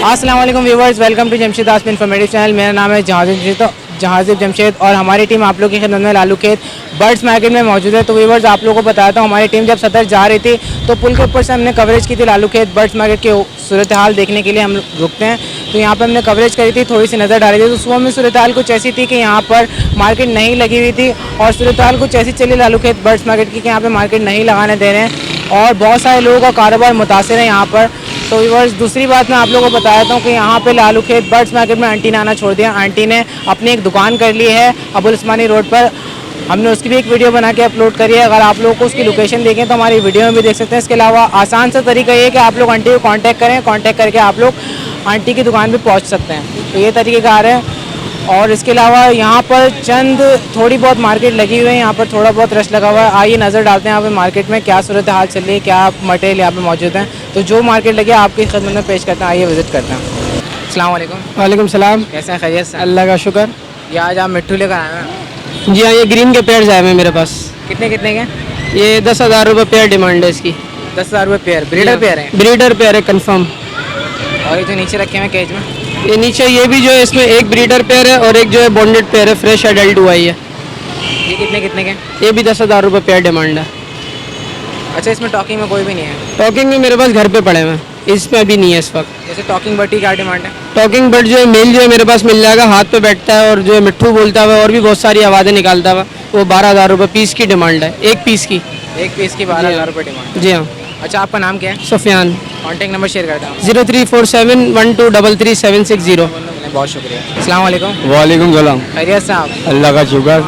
अस्सलाम वालेकुम viewers, welcome to Jamshed Asam informative channel. मेरा नाम है जहाजिब जमशेद और हमारी टीम आप लोग की खिदमत में लालू खेत बर्ड्स मार्केट में मौजूद है। तो व्यूवर्स, आप लोगों को बताता हूँ, हमारी टीम जब सदर जा रही थी तो पुल के ऊपर से हमने कवरेज की थी लालू खेत बर्ड्स मार्केट की सूरत हाल देखने के लिए हम रुकते हैं। तो यहाँ पर हमने कवरेज करी थी, थोड़ी सी नज़र डाली थी। तो सुबह में सूरत हाल कुछ ऐसी थी कि यहाँ पर मार्केट नहीं लगी हुई थी और सूरत हाल कुछ ऐसी चली लालू खेत बर्ड्स मार्केट की कि यहाँ पर मार्केट नहीं लगाने दे रहे हैं और बहुत सारे लोगों का कारोबार मुतासिर है यहाँ पर। तो व्यूअर्स, दूसरी बात मैं आप लोगों को बताता हूँ कि यहाँ पे लालू खेत बर्ड्स मार्केट में आंटी ने आना छोड़ दिया। आंटी ने अपनी एक दुकान कर ली है अबुल उस्मानी रोड पर। हमने उसकी भी एक वीडियो बना के अपलोड करी है। अगर आप लोगों को उसकी लोकेशन देखें तो हमारी वीडियो में भी देख सकते हैं। इसके अलावा आसान सा तरीका ये है कि आप लोग आंटी को कांटेक्ट करें, कांटेक्ट करके आप लोग आंटी की दुकान पर पहुँच सकते हैं। तो ये तरीक़ेकार है। और इसके अलावा यहाँ पर चंद थोड़ी बहुत मार्केट लगी हुई है, यहाँ पर थोड़ा बहुत रश लगा हुआ है। आइए नज़र डालते हैं यहाँ पे मार्केट में क्या सूरत हाल चल रही है, क्या मटेरियल यहाँ पे मौजूद हैं। तो जो मार्केट लगी है आपकी खिदमत में पेश करते हैं, आइए विज़िट करते हैं। अस्सलाम वालेकुम। वालेकुम सलाम। कैसे हैं, खैरियत से? अल्लाह का शुक्र। ये आज आप मिट्टू लेकर आए हैं? जी हाँ, ये ग्रीन के पेड़ आए हैं मेरे पास। कितने कितने के? ये 10,000 रुपये पेयर डिमांड है इसकी। 10,000 रुपये पेयर? ब्रीडर पेयर है? ब्रीडर पेयर है कन्फर्म। और ये जो नीचे रखे हैं केज में, ये नीचे ये भी जो है, इसमें एक ब्रीडर पेयर है और एक जो है बॉन्डेड पेयर है, फ्रेश एडल्ट हुआ ही है। ये कितने कितने के? ये भी 10,000 रुपये पेयर डिमांड है। अच्छा, इसमें टॉकिंग में कोई भी नहीं है? टॉकिंग में मेरे पास घर पे पड़े हैं, इसमें अभी नहीं है इस वक्त। जैसे टॉकिंग बर्ड की क्या डिमांड है? टॉकिंग बर्ड जो है मेल जो है मेरे पास मिल जाएगा, हाथ पे बैठता है और जो है मिट्ठू बोलता हुआ और भी बहुत सारी आवाज़ें निकालता हुआ, वो 12,000 रुपये पीस की डिमांड है, एक पीस की। एक पीस की 12,000 रुपये डिमांड? जी हाँ। अच्छा, आपका नाम क्या है? सुफियान। कॉन्टैक्ट नंबर शेयर करता हूँ। 034712333760। बहुत शुक्रिया। अस्सलाम वालेकुम। वालेकुम सलाम। खैरियत से आप? अल्लाह का शुक्र।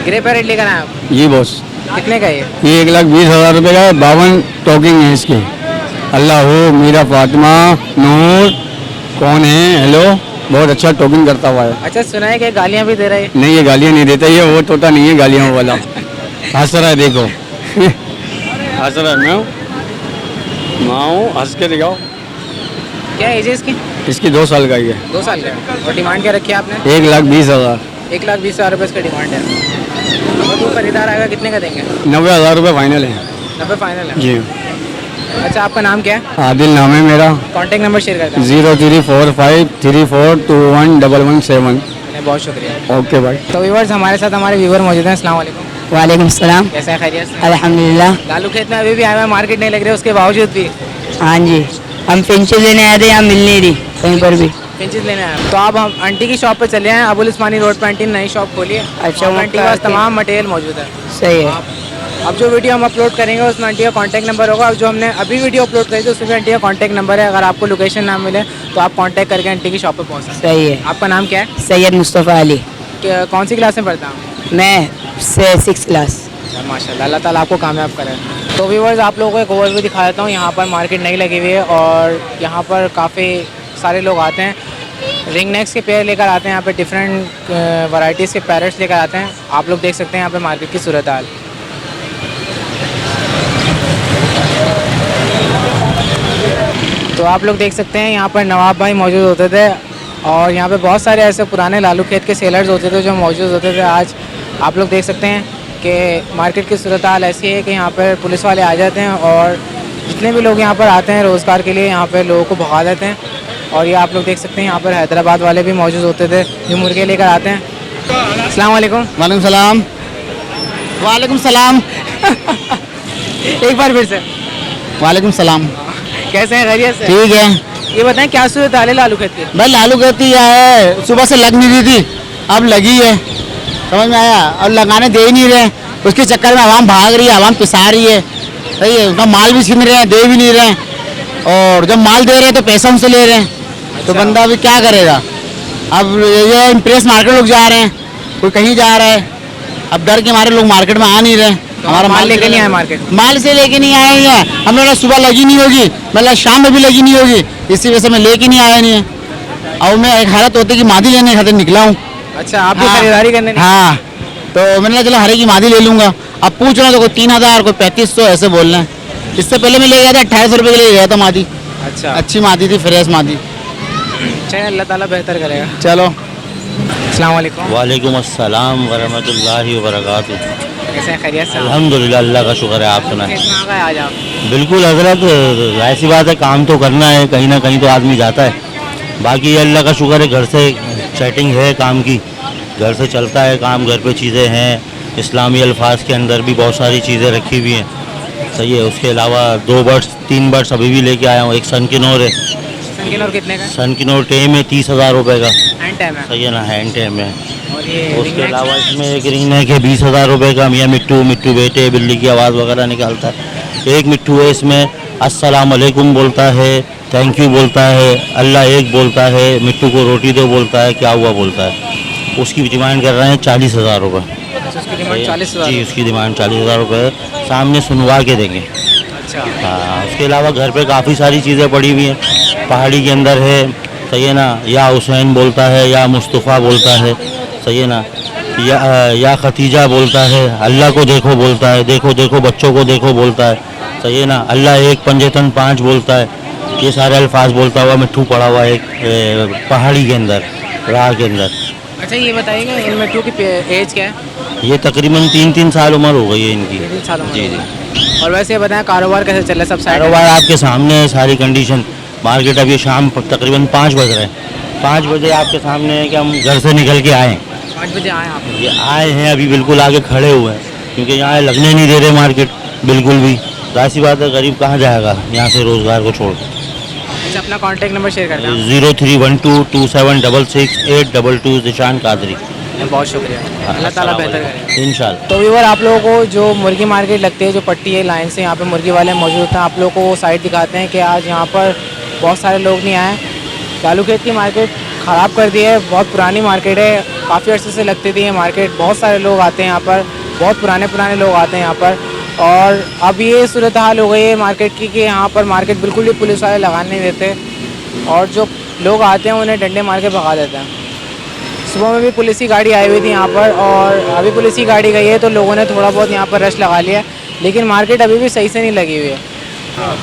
ग्रे पैरेट लेकर आए आप? जी बॉस, कितने का ये? ये 1,20,000 रुपये का 52 टॉकिंग है इसके। अल्लाह हो, मीरा फातिमा नूर कौन है? हेलो, बहुत अच्छा टॉकिंग करता हुआ है। अच्छा, सुना है कि गालियाँ भी दे रहे हैं? नहीं, ये गालियाँ नहीं देता, ये वो तोता नहीं है गालियाँ वाला। हंस रहा है, देखो हंस रहा है। मैं हूँ, हंस के दिखाओ। क्या एज है इसकी? इसकी 2 साल का ही है। 2 साल का? और डिमांड क्या रखी है आपने? 1,20,000। 1,20,000 रुपये इसका डिमांड है। अगर कोई खरीदार आएगा कितने का देंगे? 90,000 रुपये फाइनल है। 90 फाइनल है? जी। अच्छा, आपका नाम क्या है? आदिल नाम है मेरा। कॉन्टैक्ट नंबर शेयर करता हूँ। 034534211117। बहुत शुक्रिया। ओके भाई। तो व्यूवर्स, हमारे साथ हमारे व्यूवर मौजूद हैं। अस्सलाम वालेकुम। वालेकुम सलाम। कैसे हैं, खैरियत से? अल्हम्दुलिल्लाह। लालू खेत में अभी भी आए हुए हैं, मार्केट नहीं लग रही है, उसके बावजूद भी हाँ जी, हम पेंशन लेने आए थे, यहाँ मिल नहीं रही कहीं पर भी। पिंचेस लेने आए हैं। तो आप हम आंटी की शॉप पे चले हैं, अबुल उस्मानी रोड पर आंटी ने नई शॉप खोली है। अच्छा, और आंटी के पास तमाम मटेरियल मौजूद है। सही है। अब जो वीडियो हम अपलोड करेंगे उसमें आंटी का कॉन्टैक्ट नंबर होगा। अब जो हमने अभी वीडियो अपलोड करी थी उसमें भी आंटी का कॉन्टैक्ट नंबर है। अगर आपको लोकेशन ना मिले तो आप कॉन्टैक्ट करके आंटी की शॉप पर पहुँच सकते हैं। सही है। आपका नाम क्या है? सैयद मुस्तफ़ा अली। कौन सी क्लास में पढ़ता हूँ? मैं 6th क्लास। माशाल्लाह, अल्लाह ताला आपको कामयाब करे। तो व्यूअर्स, आप लोगों को एक ओवरव्यू दिखा देता हूँ। यहाँ पर मार्केट नहीं लगी हुई है और यहाँ पर काफ़ी सारे लोग आते हैं, रिंग नेक्स के पेयर लेकर आते हैं। यहाँ पे डिफरेंट वैरायटीज़ के पैरेट्स लेकर आते हैं। आप लोग देख सकते हैं यहाँ पे मार्केट की सूरत हाल। तो आप लोग देख सकते हैं यहाँ पर नवाब भाई मौजूद होते थे और यहाँ पे बहुत सारे ऐसे पुराने लालू खेत के सेलर्स होते थे जो मौजूद होते थे। आज आप लोग देख सकते हैं कि मार्केट की सूरत हाल ऐसी है कि यहाँ पर पुलिस वाले आ जाते हैं और जितने भी लोग यहाँ पर आते हैं रोज़गार के लिए, यहाँ पर लोगों को भगा देते हैं। और ये आप लोग देख सकते हैं यहाँ पर हैदराबाद वाले भी मौजूद होते थे जो मुर्गे लेकर आते हैं। अस्सलाम वालेकुम। वालेकुम सलाम। वालेकुम सलाम। एक बार फिर से। वालेकुम सलाम। कैसे हैं, खैरियत से? ठीक है। ये बताएं क्या सूरत हाल है लालू खेत की? भाई लालू कहती है, सुबह से लग नहीं रही थी, अब लगी है, समझ में आया? और लगाने दे ही नहीं रहे, उसके चक्कर में आवाम भाग रही है, आवाम पिसा रही है। सही है, उनका माल भी छीन रहे हैं, दे भी नहीं रहे हैं। और जब माल दे रहे हैं तो पैसा उनसे ले रहे हैं। तो बंदा अभी क्या करेगा? अब ये इम्प्रेस मार्केट लोग जा रहे हैं, कोई कहीं जा रहा है, अब डर के मारे लोग मार्केट में आ नहीं रहे। हमारा माल लेके नहीं आए मार्केट? माल से लेके नहीं आए हैं हम लोग। सुबह लगी नहीं होगी, मतलब शाम में भी लगी नहीं होगी, इसी वजह से मैं लेके नहीं आया नहीं है। और मैं एक हालत होती कि मादी लेने खातिर निकला हूँ। अच्छा, आप भी खरीदारी करने? हाँ, तो मैंने कहा चलो हरे की मादी ले लूँगा। अब पूछ रहा तो कोई 3,000 कोई 3,500 ऐसे बोल रहे हैं। इससे पहले मैं ले गया था 2800 रुपये के लिए गया था मादी। अच्छा, अच्छी मादी थी, फ्रेश मादी। चलिए, अल्लाह ताला बेहतर करेगा। चलो। अस्सलाम वालेकुम। वालेकुम अस्सलाम वरहमतुल्लाहि वबरकातुहू। कैसे हैं, खैरियत से? अल्हम्दुलिल्लाह, अल्लाह का शुक्र है। आप सुनाएं? खेत में आ गए आज आप? बिल्कुल हजरत, ऐसी बात है, काम तो करना है, कहीं ना कहीं तो आदमी जाता है। बाकी ये अल्लाह का शुक्र है, घर से सेटिंग है काम की, घर से चलता है काम, घर पे चीज़ें हैं। इस्लामी अल्फाज के अंदर भी बहुत सारी चीज़ें रखी हुई हैं, सही है। उसके अलावा 2 बर्ड्स 3 बर्ड्स अभी भी लेके आया हूँ। एक सनकिनोर है, सनकिनोर कितने का है? सनकिनोर टेम है 30,000 रुपये का, एंड टाइम है। सही है ना, हैंड टेम है। और ये उसके रिंग नेक? अलावा इसमें एक रिंग नेक है 20,000 रुपये का। मियाँ मिट्टू, मिट्टू बेटे बिल्ली की आवाज़ वगैरह निकालता है। एक मिट्टू है इसमें, अस्सलाम वालेकुम बोलता है, थैंक यू बोलता है, अल्लाह एक बोलता है, मिट्टू को रोटी दो बोलता है, क्या हुआ बोलता है। उसकी डिमांड कर रहे हैं 40,000 रुपये। अच्छा, उसकी डिमांड 40,000? जी, उसकी डिमांड 40,000 रुपये, सामने सुनवा के देंगे। अच्छा। हाँ, उसके अलावा घर पे काफ़ी सारी चीज़ें पड़ी हुई हैं। पहाड़ी के अंदर है, सही है ना, या हुसैन बोलता है, या मुस्तफ़ा बोलता है, सही है ना, या खतीजा बोलता है, अल्लाह को देखो बोलता है, देखो देखो बच्चों को देखो बोलता है, सही है ना, अल्लाह एक पंजेतन 5 बोलता है। ये सारे अल्फाज बोलता हुआ मिट्टू पड़ा हुआ है एक पहाड़ी के अंदर, राह के अंदर। अच्छा, ये बताइएगा इन मिट्टू की एज क्या है? ये तकरीबन 3-3 साल उम्र हो गई है इनकी। 3 साल उम्र? जी जी। और वैसे ये बताएं कारोबार कैसे चल रहा है? सब साइड कारोबार आपके सामने है, सारी कंडीशन। मार्केट अभी शाम तकरीबन 5 बज रहे हैं। 5 बजे आपके सामने है कि हम घर से निकल के आए हैं। 5 बजे आए आप? ये आए हैं, अभी बिल्कुल आगे खड़े हुए हैं, क्योंकि यहाँ लगने नहीं दे रहे मार्केट बिल्कुल भी। जाहिर सी बात है, गरीब कहाँ जाएगा यहाँ से रोज़गार को छोड़। अच्छा, अपना कॉन्टैक्ट नंबर शेयर कर दें। 03122722 ज़िशान कादरी। बहुत शुक्रिया, अल्लाह ताला बेहतर करे इंशाल्लाह। तो व्यूअर, आप लोगों को जो मुर्गी मार्केट लगती है, जो पट्टी है लाइन से, यहाँ पे मुर्गी वाले मौजूद होते हैं। आप लोगों को वो साइड दिखाते हैं कि आज यहाँ पर बहुत सारे लोग नहीं आए। लालू खेत की मार्केट ख़राब कर दी है, बहुत पुरानी मार्केट है, काफ़ी अर्से से लगती थी ये मार्केट। बहुत सारे लोग आते हैं यहाँ पर, बहुत पुराने लोग आते हैं यहाँ पर। और अब ये सूरत हाल हो गई है मार्केट की कि यहाँ पर मार्केट बिल्कुल भी पुलिस वाले लगाने नहीं देते, और जो लोग आते हैं उन्हें डंडे मार के भगा देते हैं। सुबह में भी पुलिस की गाड़ी आई हुई थी यहाँ पर, और अभी पुलिस की गाड़ी गई है तो लोगों ने थोड़ा बहुत यहाँ पर रश लगा लिया, लेकिन मार्केट अभी भी सही से नहीं लगी हुई है।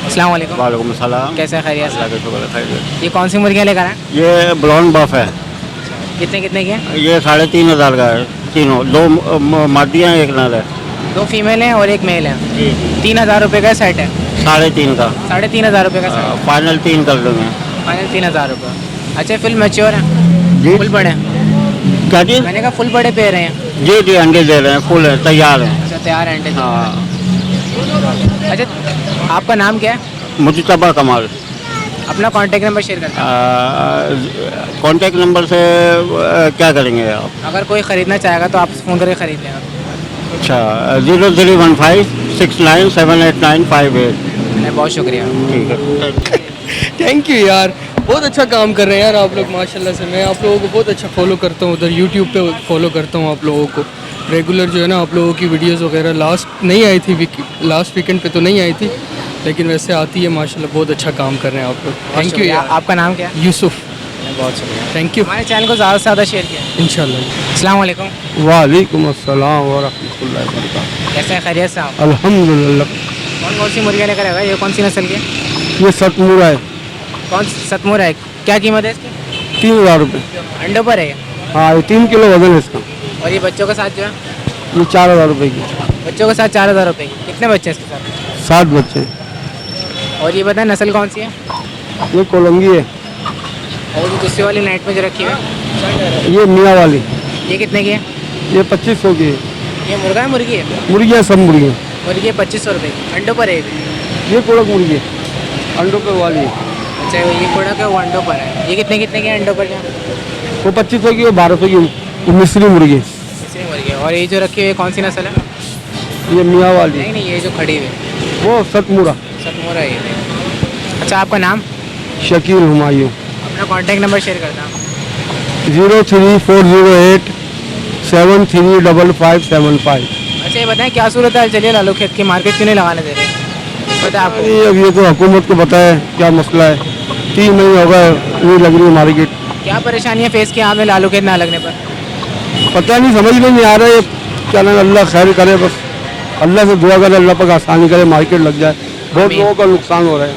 अस्सलाम वालेकुम। वालेकुम सलाम। कैसे खैरियत? अल्लाह का शुक्र है, खैरियत। ये कौन सी मुर्गियाँ लेकर आए? ये ब्राउन बफ है, कितने कितने की हैं? ये 3,500 का है। तीनों 2 मादियाँ हैं, 1 नर है। 2 फीमेल हैं और 1 मेल है। 3,000 रुपये का सेट है? 3,500 का। 3,500 रुपये का सेट? फाइनल 3 कर देंगे। फाइनल 3,000 रुपये। अच्छा, फुल मैच्योर है? जी फुल बड़े? क्या जी? मैंने कहा फुल बड़े पे रहे हैं? जी जी, अंडे दे रहे हैं, फुल है, तैयार है। अच्छा, तैयार है अंडे? हाँ। अच्छा, आपका नाम क्या है? मुजतबा कमाल। अपना कॉन्टैक्ट नंबर शेयर करते कांटेक्ट नंबर से क्या करेंगे आप? हैं, अगर कोई ख़रीदना चाहेगा तो आप फ़ोन करके ख़रीद लेगा। अच्छा, 0315 697898। बहुत शुक्रिया। ठीक है। थैंक यू यार, बहुत अच्छा काम कर रहे हैं यार आप लोग माशाल्लाह से। मैं आप लोगों को बहुत अच्छा फॉलो करता हूँ, उधर यूट्यूब पे फॉलो करता हूँ आप लोगों को रेगुलर। जो है ना आप लोगों की वीडियोस वगैरह लास्ट नहीं आई थी, लास्ट वीकेंड पे तो नहीं आई थी, लेकिन वैसे आती है माशाल्लाह। बहुत अच्छा काम कर रहे हैं आप लोग। थैंक यू यार। आपका नाम क्या है? यूसुफ। बहुत शुक्रिया। Thank you. हमारे चैनल को ज़्यादा से ज़्यादा शेयर किया। इंशाल्लाह। अस्सलाम वालेकुम। वालेकुम अस्सलाम व रहमतुल्लाहि व बरकातहू। कैसे हैं, खैरियत से आप? अल्हम्दुलिल्लाह। कौन कौन सी मुर्गियाँ लेकर आएगा? ये कौन सी नस्ल की है? ये सतमुरा है, कौन सतमुर है? क्या कीमत है इसकी? 3,000 रुपये। अंडों पर है ये? हाँ, ये 3 किलो वजन है इसका। और ये बच्चों के साथ जो है? ये 4,000 रुपये की। बच्चों के साथ 4,000 रुपये की। कितने बच्चे हैं इसके साथ? 7 बच्चे। और ये बताएं नस्ल कौन सी है? ये कोलंगी है। और जो दूसरी वाली नाइट में जो रखी हुई है, ये मियाँ वाली, ये कितने की है? ये 2500 की है। ये मुर्गा है मुर्गी है? मुर्गियाँ सब मुर्गियाँ। मुर्गी है 2500 रुपये की। अंडों पर है ये भी? ये कोड़क मुर्गी है, अंडों पे वाली है। अच्छा, ये कुड़क है, वो अंडों पर है। ये कितने कितने के अंडों पर? क्या वो 2500 की, वो 1200 की। वो मिस्री मुर्गी, तीसरी मुर्गी है। और ये जो रखी हुई है कौन सी नस्ल है? ये मियाँ वाली। नहीं नहीं, ये जो खड़ी हुई है वो सतमुरा। सतमुरा है ये। अच्छा, आपका नाम? शकील हुमायूं। अपना कॉन्टैक्ट नंबर शेयर करता हूँ। 03408 735575। अच्छा, ये बताएं क्या सूरत है चलिए लालू खेत की मार्केट क्यों नहीं लगाने दे रहे? पता है आपको? अब ये तो हुकूमत को पता है क्या मसला है। 3 महीने हो गए नहीं लग रही मार्केट। क्या परेशानियाँ फेस की आपने लालू खेत ना लगने पर? पता नहीं, समझ में नहीं आ रहा है। क्या नाम, अल्लाह खैर करे, बस अल्लाह से दुआ करे, अल्लाह पाक आसानी करे, मार्केट लग जाए। बहुत आमीन। लोगों का नुकसान हो रहा है,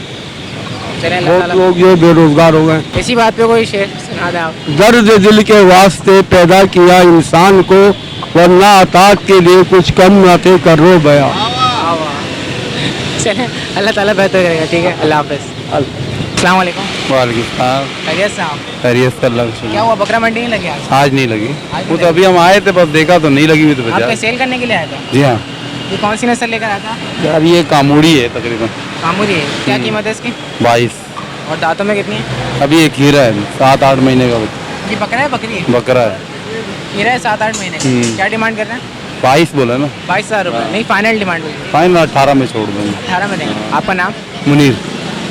चले अल्लाह बहुत ताला लोग जो बेरोजगार हो गए। इसी बात पे कोई शेर सुना दें आप। दर्द दिल के वास्ते पैदा किया इंसान को, वरना अतात के लिए कुछ कम ना थे करो बया। चले अल्लाह ताला बेहतर करेगा। ठीक है, अल्लाह हाफ़िज़। अस्सलाम वालेकुम। वालेकुम खैरियत से आप? खैरियत से अल्लाह का शुक्र। क्या हुआ, बकरा मंडी नहीं लगी आज? आज नहीं लगी, आज वो नहीं तो अभी हम आए थे, बस देखा तो नहीं लगी हुई तो आप बचा। क्या सेल करने के लिए आए थे? जी हाँ ये कौन सी नस्ल लेकर आया था? यार, ये कामूड़ी है तकरीबन कामूरी है। क्या कीमत है इसकी 22। और दांतों में कितनी है? अभी एक हीरा है 7-8 महीने का बच्चा, ये बकरा है बकरी है? बकरा है। हीरा है 7-8 महीने का। क्या डिमांड कर रहे हैं? 22 बोला ना, 22,000 रुपये। नहीं, फाइनल डिमांड हुई फाइनल 18 में छोड़ देंगे। 18 में देंगे। आपका नाम, मुनीर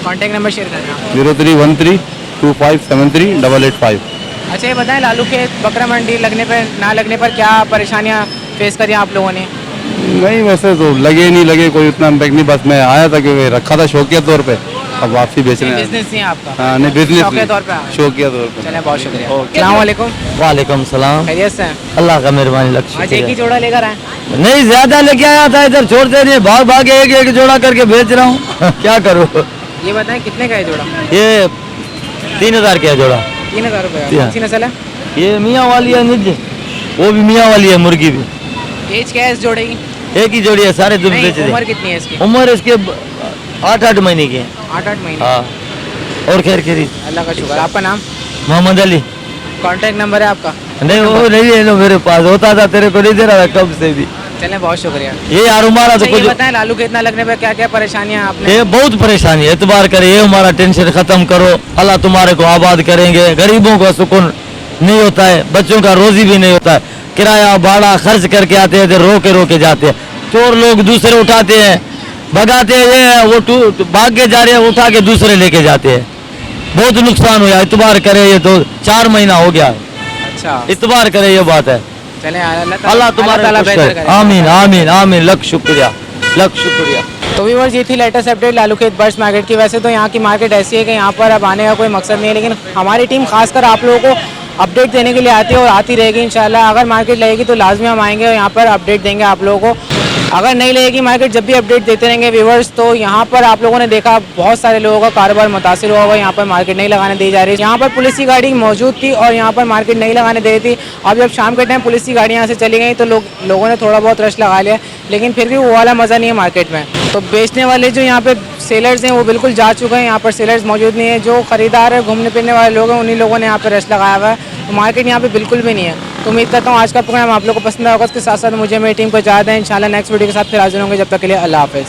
कॉन्टैक्ट नंबर शेयर कर देना। 03132573 अच्छा, ये बताएं, लालू के बकरा मंडी लगने पर ना लगने पर क्या परेशानियाँ फेस करी आप लोगों ने? नहीं, वैसे तो लगे नहीं लगे कोई उतना इम्पैक्ट नहीं, बस मैं आया था क्योंकि रखा था शौकिया तौर पे, अब वापसी बेचने आया। बिजनेस नहीं है आपका? हाँ नहीं, बिजनेस शौकिया तौर पे आए। शौकिया तौर पे। चलें, बहुत शुक्रिया। अस्सलाम वालेकुम। वालेकुम सलाम। खैरियत से हैं? अल्लाह का मेहरबानी लक्ष्य आज एक ही जोड़ा लेकर आए? नहीं, ज्यादा लेके आया था, इधर छोड़ते नहीं, भाग भाग एक एक जोड़ा करके बेच रहा हूँ क्या करूँ। ये बताएं, कितने का है जोड़ा? ये 3000 का है जोड़ा। 3,000 रुपये का। जी हाँ। कौन सी नस्ल है? ये मियाँ वाली है निज, वो भी मियाँ वाली है, मुर्गी भी। एज क्या है इस जोड़े की? एक ही जोड़ी है, सारे दूध नहीं, बेच उम्र दे। कितनी है इसकी? उम्र इसके 8-8 महीने की है। 8-8 महीने। हाँ, और खैर खैरी। अल्लाह का शुक्र। आपका नाम, मोहम्मद अली। कॉन्टैक्ट नंबर है आपका? नहीं, वो नहीं है ना मेरे पास, होता था तेरे को नहीं दे रहा था कब से भी। चलें, बहुत शुक्रिया। ये यार हमारा तो अच्छा, ये कुछ बताएं, लालू के इतना लगने पे क्या क्या परेशानियां आपने? ये बहुत परेशानी है, एतबार करे, ये हमारा टेंशन खत्म करो, अल्लाह तुम्हारे को आबाद करेंगे। गरीबों को सुकून नहीं होता है, बच्चों का रोजी भी नहीं होता है, किराया भाड़ा खर्च करके आते हैं, रोके रोके जाते हैं, चोर लोग दूसरे उठाते हैं, भगाते हैं, ये वो भाग के जा रहे हैं, उठा के दूसरे लेके जाते हैं। बहुत नुकसान हुआ, इतबार करे, ये तो 4 महीना हो गया, अच्छा, इतबार करे, ये बात है। चलें, अल्लाह तुम्हारा ताला खुश बेहतर करे। करे। आमीन आमीन आमीन, लख शुक्रिया, लख शुक्रिया। तो व्यूअर्स, ये थी लेटेस्ट अपडेट लालू खेत बर्ड्स मार्केट की। वैसे तो यहाँ की मार्केट ऐसी है कि यहाँ पर अब आने का कोई मकसद नहीं है, लेकिन हमारी टीम खासकर आप लोगों को अपडेट देने के लिए आती है और आती रहेगी इंशाल्लाह। अगर मार्केट लगेगी तो लाजमी हम आएंगे और यहाँ पर अपडेट देंगे आप लोगों को। अगर नहीं लगेगी मार्केट, जब भी अपडेट देते रहेंगे व्यूअर्स। तो यहाँ पर आप लोगों ने देखा, बहुत सारे लोगों का कारोबार मुतासिर हुआ हुआ, यहाँ पर मार्केट नहीं लगाने दी जा रही है। यहाँ पर पुलिस की गाड़ी मौजूद थी और यहाँ पर मार्केट नहीं लगाने दे रही थी। अब जब शाम के टाइम पुलिस की गाड़ी यहाँ से चली गई तो लोगों ने थोड़ा बहुत रश लगा लिया, लेकिन फिर भी वो वाला मज़ा नहीं है मार्केट में। तो बेचने वाले जो यहाँ पे सेलर्स हैं वो बिल्कुल जा चुके हैं, यहाँ पर सेलर्स मौजूद नहीं है। जो खरीदार है, घूमने फिरने वाले लोग हैं, उन्हीं लोगों ने यहाँ पर रश लगाया हुआ है। तो मार्केट यहाँ पे बिल्कुल भी नहीं है। तो उम्मीद करता हूँ आज का प्रोग्राम आप लोगों को पसंद आएगा। उसके साथ साथ मुझे मेरी टीम को इजाज़त है। इंशाल्लाह नेक्स्ट वीडियो के साथ फिर हाजिर होंगे। जब तक के लिए अल्लाह हाफ़िज़।